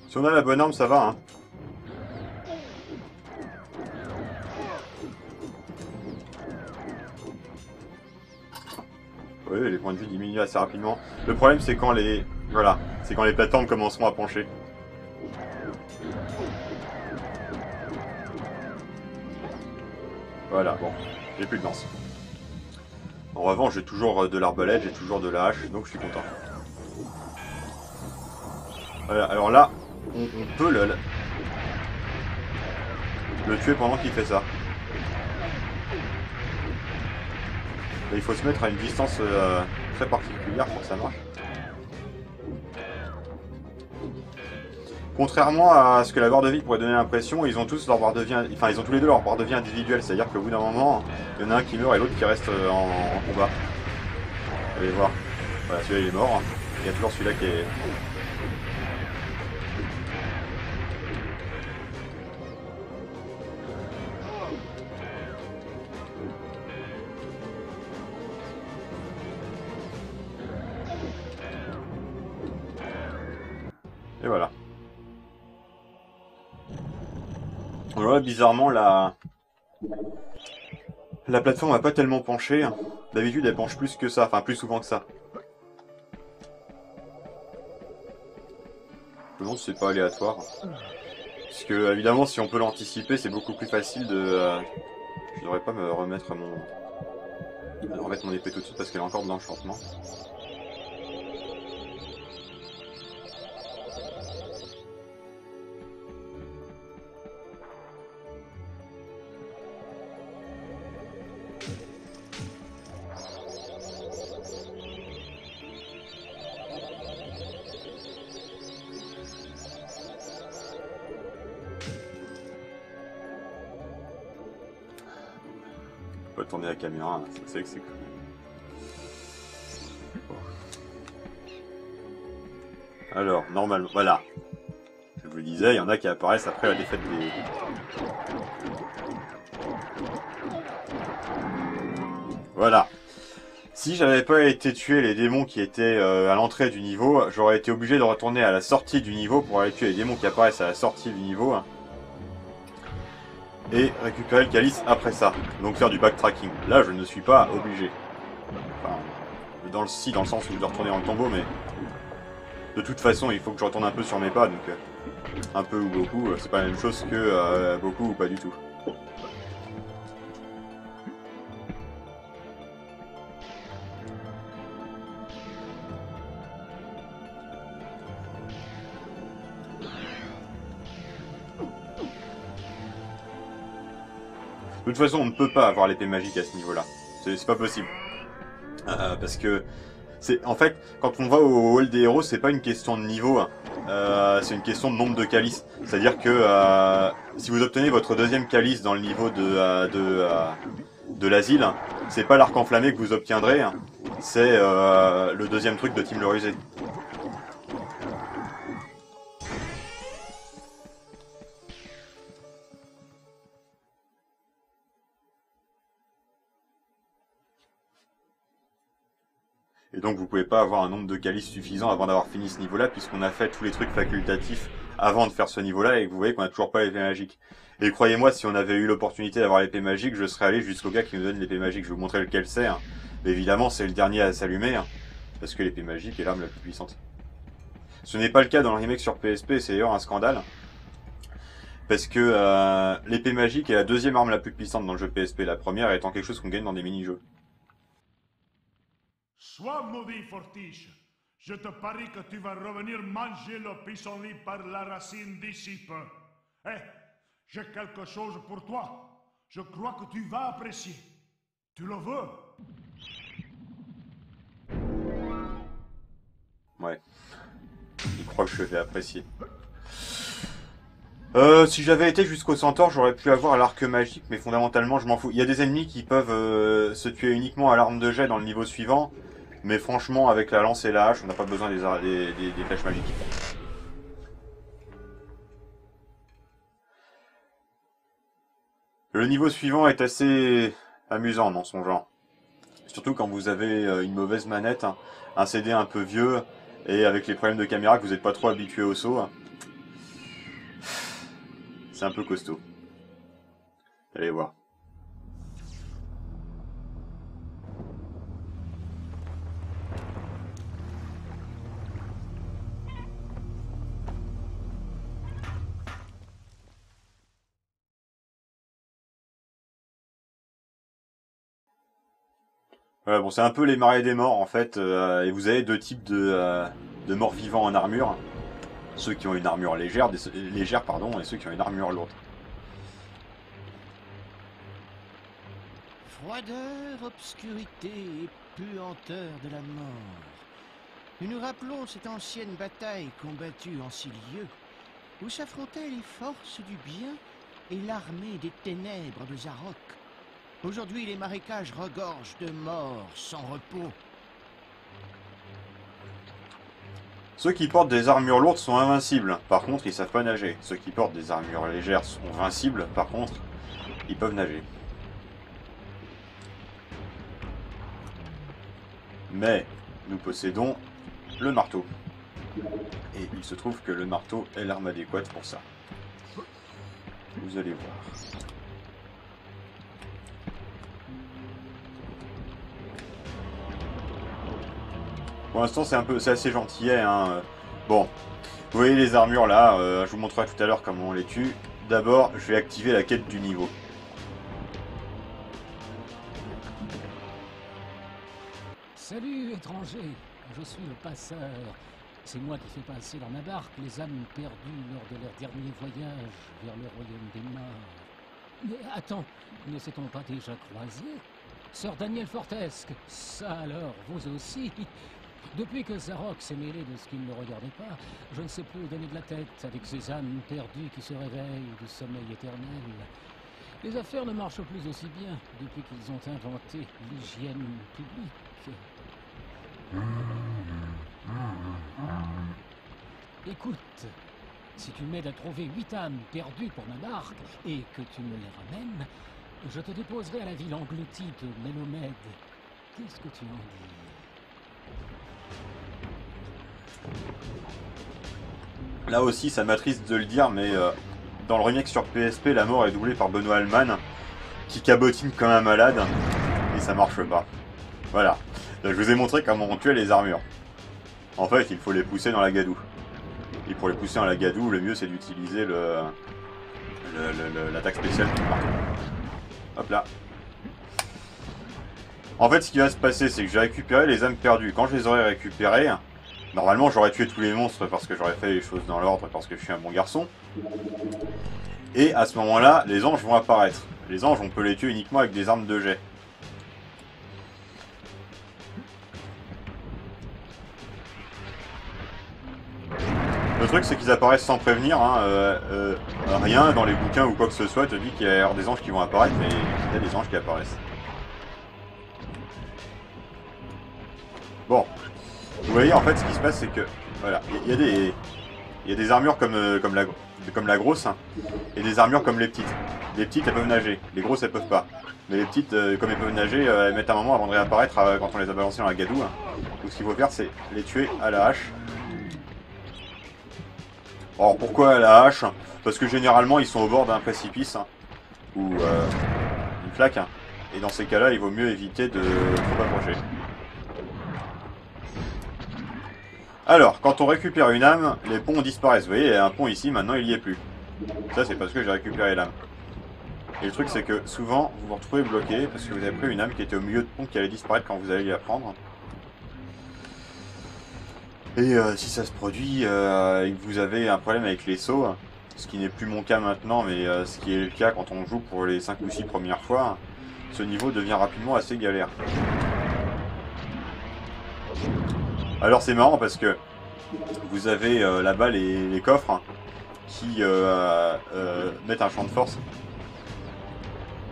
A: Si on a la bonne arme, ça va, hein. Oui, les points de vie diminuent assez rapidement. Le problème, c'est quand les... Voilà, c'est quand les plateformes commenceront à pencher. Voilà, bon, j'ai plus de lance. En revanche, j'ai toujours de l'arbalète, j'ai toujours de la hache, donc je suis content. Voilà, alors là, on peut le tuer pendant qu'il fait ça. Et il faut se mettre à une distance très particulière pour que ça marche. Contrairement à ce que la barre de vie pourrait donner l'impression, ils ont tous leur barre de vie, enfin ils ont tous les deux leur barre de vie individuelle, c'est-à-dire qu'au bout d'un moment, il y en a un qui meurt et l'autre qui reste en combat. Allez voir. Voilà, celui-là il est mort. Il y a toujours celui-là qui est... Et voilà. Voilà, bizarrement, la plateforme n'a pas tellement penché. D'habitude, elle penche plus que ça, enfin plus souvent que ça. Je me demande si c'est pas aléatoire. Parce que, évidemment, si on peut l'anticiper, c'est beaucoup plus facile de... Je devrais pas me remettre mon épée tout de suite parce qu'elle est encore de l'enchantement. Pas tourner la caméra, hein. C'est que c'est cool. Alors, normalement, voilà. Je vous le disais, il y en a qui apparaissent après la défaite des... Voilà. Si j'avais pas été tuer les démons qui étaient à l'entrée du niveau, j'aurais été obligé de retourner à la sortie du niveau pour aller tuer les démons qui apparaissent à la sortie du niveau. Et récupérer le calice après ça. Donc faire du backtracking. Là, je ne suis pas obligé. Enfin, dans le sens où je dois retourner dans le tombeau, mais... De toute façon, il faut que je retourne un peu sur mes pas, donc... un peu ou beaucoup, c'est pas la même chose que beaucoup ou pas du tout. De toute façon, on ne peut pas avoir l'épée magique à ce niveau-là. C'est pas possible. Parce que... En fait, quand on va au hall des héros, c'est pas une question de niveau. C'est une question de nombre de calices. C'est-à-dire que si vous obtenez votre deuxième calice dans le niveau de l'asile, c'est pas l'arc enflammé que vous obtiendrez. C'est le deuxième truc de Team le Rusé. Et donc vous pouvez pas avoir un nombre de calices suffisant avant d'avoir fini ce niveau-là, puisqu'on a fait tous les trucs facultatifs avant de faire ce niveau-là, et que vous voyez qu'on a toujours pas l'épée magique. Et croyez-moi, si on avait eu l'opportunité d'avoir l'épée magique, je serais allé jusqu'au gars qui nous donne l'épée magique. Je vais vous montrer lequel c'est. Évidemment, c'est le dernier à s'allumer, parce que l'épée magique est l'arme la plus puissante. Ce n'est pas le cas dans le remake sur PSP, c'est d'ailleurs un scandale. Parce que l'épée magique est la deuxième arme la plus puissante dans le jeu PSP, la première étant quelque chose qu'on gagne dans des mini-jeux.
C: Sois maudit, Fortiche. Je te parie que tu vas revenir manger le pissenlit par la racine d'ici peu. Eh, j'ai quelque chose pour toi. Je crois que tu vas apprécier. Tu le veux?
A: Ouais. Je crois que je vais apprécier. Si j'avais été jusqu'au centaure, j'aurais pu avoir l'arc magique, mais fondamentalement, je m'en fous. Il y a des ennemis qui peuvent se tuer uniquement à l'arme de jet dans le niveau suivant. Mais franchement, avec la lance et la hache, on n'a pas besoin des flèches magiques. Le niveau suivant est assez amusant dans son genre. Surtout quand vous avez une mauvaise manette, un CD un peu vieux, et avec les problèmes de caméra que vous n'êtes pas trop habitué au saut. C'est un peu costaud. Allez voir. Voilà, bon, c'est un peu les marais des morts en fait, et vous avez deux types de morts vivants en armure. Ceux qui ont une armure légère, et ceux qui ont une armure lourde.
E: Froideur, obscurité et puanteur de la mort. Nous nous rappelons cette ancienne bataille combattue en 6 lieues, où s'affrontaient les forces du bien et l'armée des ténèbres de Zarok. Aujourd'hui, les marécages regorgent de morts sans repos.
A: Ceux qui portent des armures lourdes sont invincibles, par contre ils savent pas nager. Ceux qui portent des armures légères sont invincibles, par contre ils peuvent nager. Mais nous possédons le marteau. Et il se trouve que le marteau est l'arme adéquate pour ça. Vous allez voir. Pour l'instant c'est assez gentillet. Hein. Bon, vous voyez les armures là, je vous montrerai tout à l'heure comment on les tue. D'abord je vais activer la quête du niveau.
D: Salut, étranger. Je suis le passeur. C'est moi qui fais passer dans ma barque les âmes perdues lors de leur dernier voyage vers le royaume des morts. Mais attends, ne s'est-on pas déjà croisé? Sœur Daniel Fortesque, ça alors, vous aussi? Depuis que Zarok s'est mêlé de ce qui ne le regardait pas, je ne sais plus où donner de la tête avec ces âmes perdues qui se réveillent du sommeil éternel. Les affaires ne marchent plus aussi bien depuis qu'ils ont inventé l'hygiène publique. Écoute, si tu m'aides à trouver 8 âmes perdues pour ma barque et que tu me les ramènes, je te déposerai à la ville engloutie de Mélomède. Qu'est-ce que tu en dis?
A: Là aussi ça m'attriste de le dire, mais dans le remake sur PSP, la mort est doublée par Benoît Alman, qui cabotine comme un malade, et ça marche pas. Voilà. Je vous ai montré comment on tuait les armures. En fait, il faut les pousser dans la gadoue. Et pour les pousser dans la gadoue, le mieux c'est d'utiliser l'attaque spéciale du marteau. Hop là. En fait, ce qui va se passer, c'est que j'ai récupéré les âmes perdues. Quand je les aurai récupérées, normalement j'aurais tué tous les monstres parce que j'aurais fait les choses dans l'ordre, parce que je suis un bon garçon. Et à ce moment-là, les anges vont apparaître. Les anges, on peut les tuer uniquement avec des armes de jet. Le truc, c'est qu'ils apparaissent sans prévenir. Hein, rien dans les bouquins ou quoi que ce soit te dit qu'il y a des anges qui vont apparaître, mais il y a des anges qui apparaissent. Bon, vous voyez, en fait, ce qui se passe, c'est que voilà, il y a des armures comme la grosse, hein, et des armures comme les petites. Les petites, elles peuvent nager. Les grosses, elles peuvent pas. Mais les petites, comme elles peuvent nager, elles mettent un moment avant de réapparaître quand on les a balancées dans la gadoue. Hein. Donc ce qu'il faut faire, c'est les tuer à la hache. Alors pourquoi à la hache? Parce que généralement ils sont au bord d'un précipice, hein, ou une flaque, hein, et dans ces cas-là il vaut mieux éviter de trop approcher. Alors, quand on récupère une âme, les ponts disparaissent. Vous voyez, il y a un pont ici, maintenant il n'y est plus. Ça c'est parce que j'ai récupéré l'âme. Et le truc c'est que souvent vous vous retrouvez bloqué parce que vous avez pris une âme qui était au milieu de pont qui allait disparaître quand vous allez la prendre. Et si ça se produit et que vous avez un problème avec les sauts, ce qui n'est plus mon cas maintenant, mais ce qui est le cas quand on joue pour les 5 ou 6 premières fois, ce niveau devient rapidement assez galère. Alors c'est marrant parce que vous avez là-bas les coffres qui mettent un champ de force.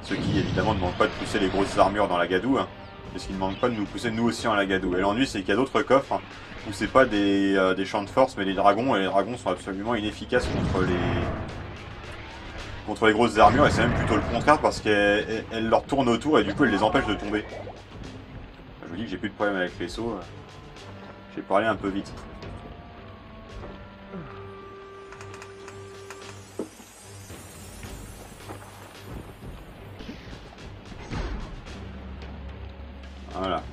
A: Ce qui évidemment ne demande pas de pousser les grosses armures dans la gadoue, et ce qui ne demande pas de nous pousser nous aussi dans la gadoue. Et l'ennui c'est qu'il y a d'autres coffres où c'est pas des champs de force mais des dragons, et les dragons sont absolument inefficaces contre les grosses armures, et c'est même plutôt le contraire parce qu'elles leur tournent autour et du coup elles les empêchent de tomber. Je vous dis que j'ai plus de problème avec les sauts, j'ai parlé un peu vite. Voilà.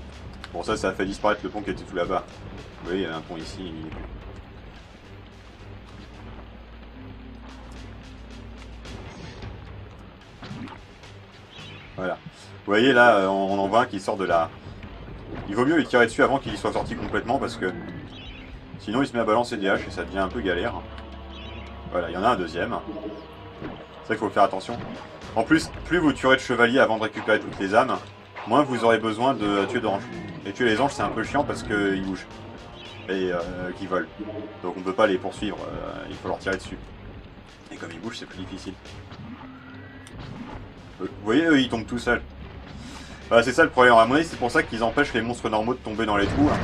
A: Bon ça a fait disparaître le pont qui était tout là-bas. Vous voyez, il y a un pont ici, il est plus. Voilà. Vous voyez là, on en voit un qui sort de là. Il vaut mieux lui tirer dessus avant qu'il soit sorti complètement parce que sinon il se met à balancer des haches et ça devient un peu galère. Voilà, il y en a un deuxième. C'est ça qu'il faut faire attention. En plus, plus vous tuerez de chevaliers avant de récupérer toutes les âmes, moins vous aurez besoin de tuer d'anges. Et tuer les anges c'est un peu chiant parce qu'ils bougent. Et qu'ils volent. Donc on peut pas les poursuivre, il faut leur tirer dessus. Et comme ils bougent c'est plus difficile. Vous voyez, eux ils tombent tout seuls. Voilà, c'est ça le problème. À mon avis, c'est pour ça qu'ils empêchent les monstres normaux de tomber dans les trous. Hein.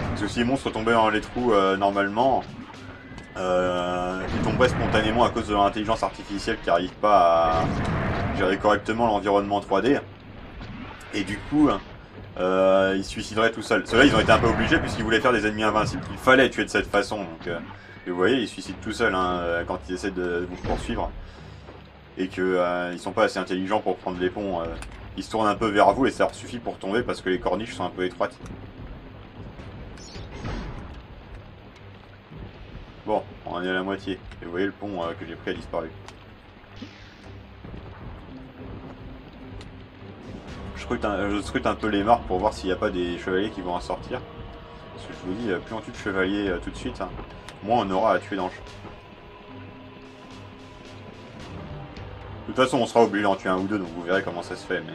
A: Parce que si les monstres tombaient dans les trous normalement, ils tomberaient spontanément à cause de leur intelligence artificielle qui n'arrive pas à gérer correctement l'environnement 3D. Et du coup, ils se suicideraient tout seuls. Ceux-là, ils ont été un peu obligés puisqu'ils voulaient faire des ennemis invincibles. Il fallait tuer de cette façon. Donc, et vous voyez, ils se suicident tout seuls hein, quand ils essaient de vous poursuivre. Et qu'ils sont pas assez intelligents pour prendre les ponts. Ils se tournent un peu vers vous et ça leur suffit pour tomber parce que les corniches sont un peu étroites. Bon, on en est à la moitié. Et vous voyez le pont que j'ai pris a disparu. Je scrute un peu les marques pour voir s'il n'y a pas des chevaliers qui vont en sortir. Parce que je vous dis, plus on tue de chevaliers tout de suite, hein, moins on aura à tuer d'anges. De toute façon, on sera obligé d'en tuer un ou deux, donc vous verrez comment ça se fait. Mais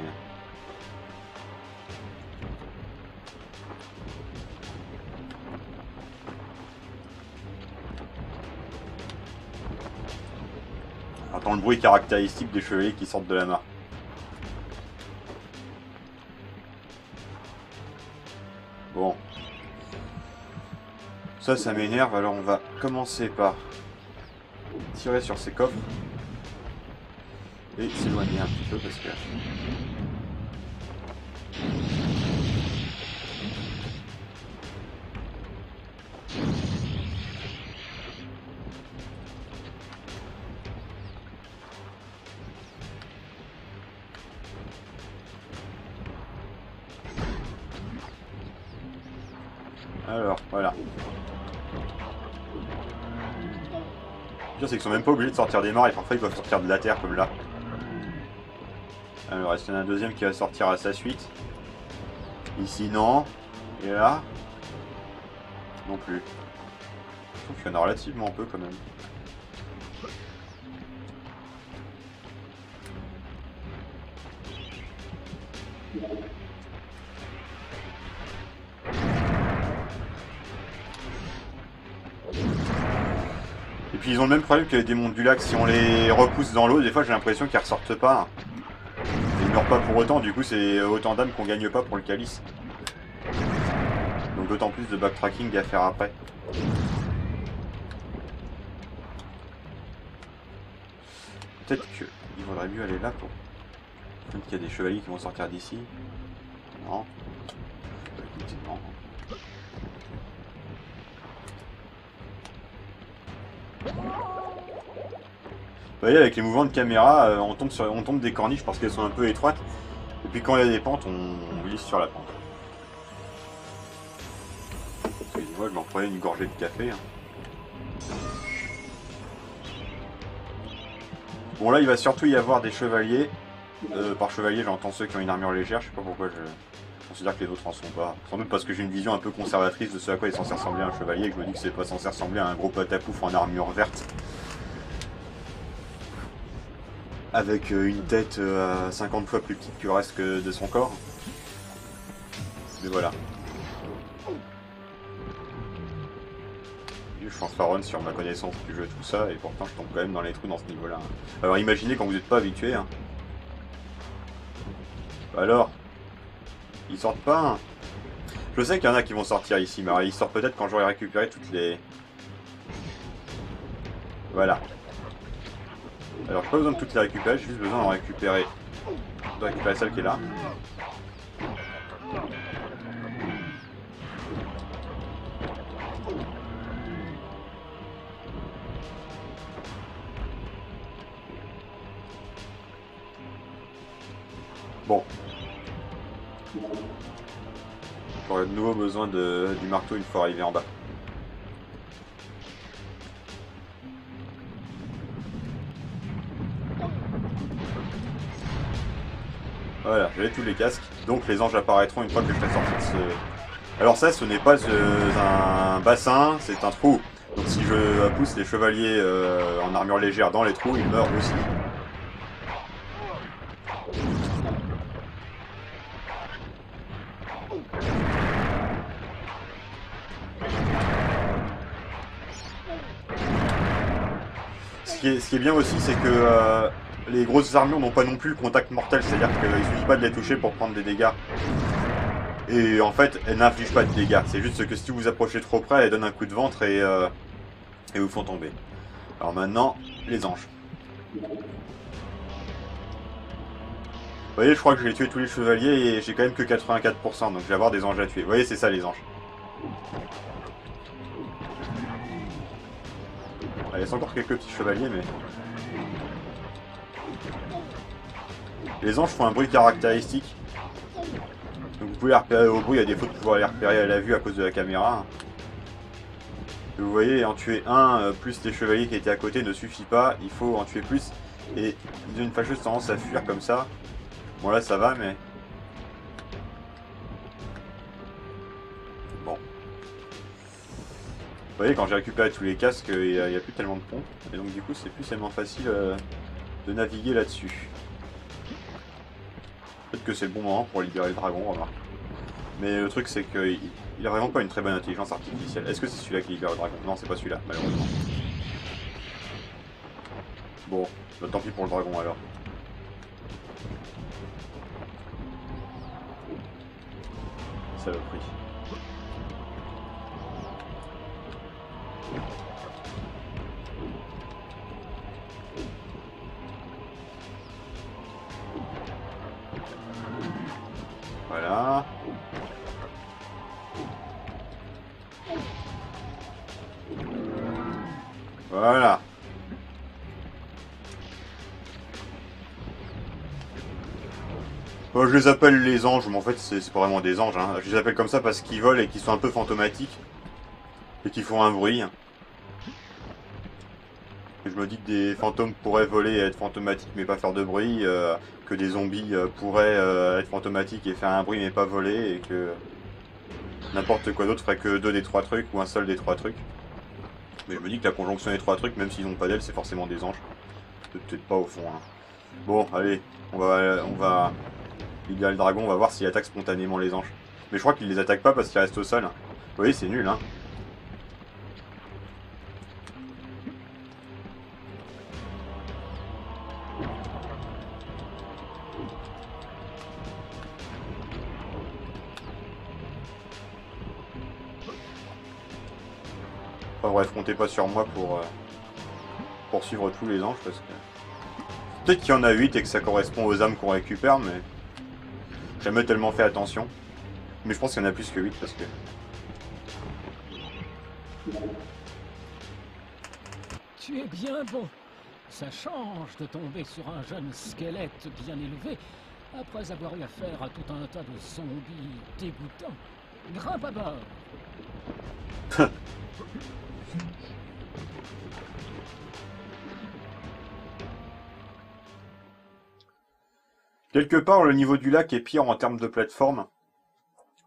A: attends le bruit caractéristique des chevaliers qui sortent de la mare. Bon. Ça m'énerve, alors on va commencer par tirer sur ces coffres. Et s'éloigner un petit peu parce que... Alors, voilà. Le pire, c'est qu'ils sont même pas obligés de sortir des mares et parfois ils doivent sortir de la terre comme là. Alors, est-ce qu'il y en a un deuxième qui va sortir à sa suite? Ici, non. Et là? Non plus. Je trouve qu'il y en a relativement peu quand même. Et puis ils ont le même problème que les démons du lac. Si on les repousse dans l'eau, des fois j'ai l'impression qu'ils ressortent pas. Ils meurent pas pour autant, du coup c'est autant d'âmes qu'on gagne pas pour le calice. Donc d'autant plus de backtracking à faire après. Peut-être qu'il vaudrait mieux aller là pour... Peut-être qu'il y a des chevaliers qui vont sortir d'ici. Non. Non. Vous voyez, avec les mouvements de caméra, on tombe des corniches parce qu'elles sont un peu étroites. Et puis quand il y a des pentes, on glisse sur la pente. Excusez-moi, je m'en prenais une gorgée de café. Hein. Bon là, il va surtout y avoir des chevaliers. Par chevalier, j'entends ceux qui ont une armure légère. Je sais pas pourquoi je considère que les autres en sont pas. Sans doute parce que j'ai une vision un peu conservatrice de ce à quoi il est censé ressembler un chevalier. Et que je me dis que c'est pas censé ressembler à un gros patapouf en armure verte. Avec une tête 50 fois plus petite que le reste de son corps. Mais voilà. Je fanfaronne sur ma connaissance du jeu, tout ça, et pourtant je tombe quand même dans les trous dans ce niveau-là. Alors imaginez quand vous n'êtes pas habitué. Hein. Alors, ils sortent pas. Hein. Je sais qu'il y en a qui vont sortir ici, mais alors, ils sortent peut-être quand j'aurai récupéré toutes les... Voilà. Alors, j'ai pas besoin de toutes les récupérer, j'ai juste besoin d'en récupérer. De récupérer celle qui est là. Bon. J'aurai de nouveau besoin du marteau une fois arrivé en bas. Voilà, j'ai tous les casques, donc les anges apparaîtront une fois que je serai sorti de ce... Alors ça, ce n'est pas un bassin, c'est un trou. Donc si je pousse les chevaliers en armure légère dans les trous, ils meurent aussi. qui est bien aussi, c'est que les grosses armures n'ont pas non plus le contact mortel, c'est-à-dire qu'il suffit pas de les toucher pour prendre des dégâts. Et en fait, elles n'infligent pas de dégâts. C'est juste que si vous vous approchez trop près, elles donnent un coup de ventre et vous font tomber. Alors maintenant, les anges. Vous voyez, je crois que j'ai tué tous les chevaliers et j'ai quand même que 84%, donc je vais avoir des anges à tuer. Vous voyez, c'est ça les anges. Il reste encore quelques petits chevaliers, mais... Les anges font un bruit caractéristique. Donc vous pouvez les repérer au bruit, il y a des fautes de pouvoir les repérer à la vue à cause de la caméra. Et vous voyez, en tuer un, plus les chevaliers qui étaient à côté ne suffit pas, il faut en tuer plus. Et ils ont une fâcheuse tendance à fuir comme ça. Bon là ça va, mais... Bon. Vous voyez, quand j'ai récupéré tous les casques, il n'y a plus tellement de pompes. Et donc du coup c'est plus tellement facile de naviguer là-dessus. Peut-être que c'est le bon moment pour libérer le dragon, remarque. Mais le truc c'est qu'il a vraiment pas une très bonne intelligence artificielle. Est-ce que c'est celui-là qui libère le dragon? Non, c'est pas celui-là, malheureusement. Bon, bah, tant pis pour le dragon alors. Ça le prix. Voilà. Voilà. Bon, je les appelle les anges, mais en fait c'est pas vraiment des anges. Hein. Je les appelle comme ça parce qu'ils volent et qu'ils sont un peu fantomatiques. Et qu'ils font un bruit. Et je me dis que des fantômes pourraient voler et être fantomatiques mais pas faire de bruit. Que des zombies pourraient être fantomatiques et faire un bruit mais pas voler. Et que n'importe quoi d'autre ferait que 2 des 3 trucs ou un seul des 3 trucs. Mais je me dis que la conjonction des 3 trucs, même s'ils n'ont pas d'ailes, c'est forcément des anges. Peut-être pas au fond. Hein. Bon, allez, on va libérer le dragon, on va voir s'il attaque spontanément les anges. Mais je crois qu'il les attaque pas parce qu'il reste au sol. Vous voyez, c'est nul, hein. Enfin bref, comptez pas sur moi pour suivre tous les anges parce que... Peut-être qu'il y en a 8 et que ça correspond aux âmes qu'on récupère, mais... J'ai jamais tellement fait attention. Mais je pense qu'il y en a plus que 8 parce que...
D: Tu es bien bon. Ça change de tomber sur un jeune squelette bien élevé après avoir eu affaire à tout un tas de zombies dégoûtants. Grimpe à bord.
A: Quelque part, le niveau du lac est pire en termes de plateforme.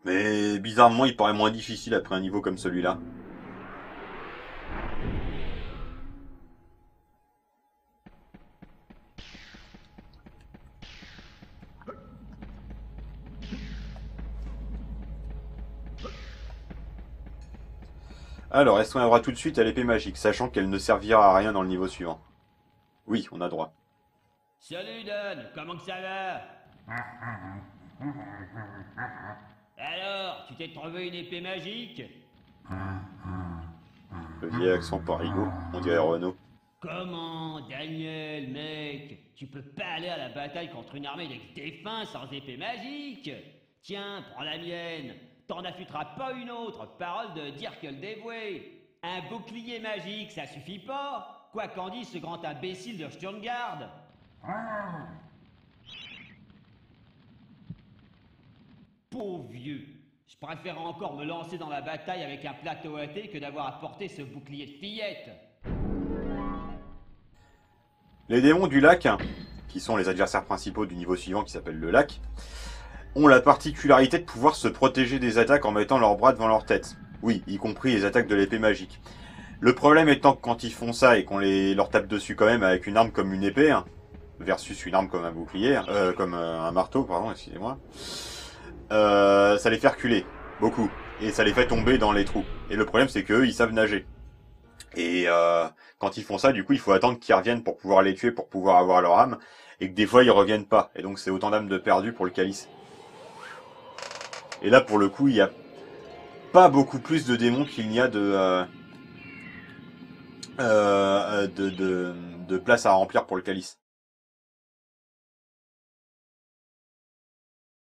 A: Mais bizarrement, il paraît moins difficile après un niveau comme celui-là. Alors, est-ce qu'on a droit tout de suite à l'épée magique, sachant qu'elle ne servira à rien dans le niveau suivant? Oui, on a droit.
F: Salut Don, comment que ça va? Alors, tu t'es trouvé une épée magique?
A: Le vieil accent parigot, on dirait Renault.
F: Comment, Daniel, mec? Tu peux pas aller à la bataille contre une armée de défunts sans épée magique? Tiens, prends la mienne. T'en affûteras pas une autre, parole de dire que le dévoué. Un bouclier magique, ça suffit pas? Quoi qu'en dise ce grand imbécile de Sturmgard? Pauvre vieux, je préfère encore me lancer dans la bataille avec un plateau à thé que d'avoir à porter ce bouclier de fillette.
A: Les démons du lac, qui sont les adversaires principaux du niveau suivant qui s'appelle le lac, ont la particularité de pouvoir se protéger des attaques en mettant leurs bras devant leur tête. Oui, y compris les attaques de l'épée magique. Le problème étant que quand ils font ça et qu'on leur tape dessus quand même avec une arme comme une épée, versus une arme comme un bouclier, comme un marteau, pardon, excusez-moi, ça les fait reculer, beaucoup, et ça les fait tomber dans les trous. Et le problème c'est qu'eux, ils savent nager. Et quand ils font ça, du coup, il faut attendre qu'ils reviennent pour pouvoir les tuer, pour pouvoir avoir leur âme, et que des fois ils reviennent pas. Et donc c'est autant d'âmes de perdu pour le calice. Et là, pour le coup, il y a pas beaucoup plus de démons qu'il n'y a de place à remplir pour le calice.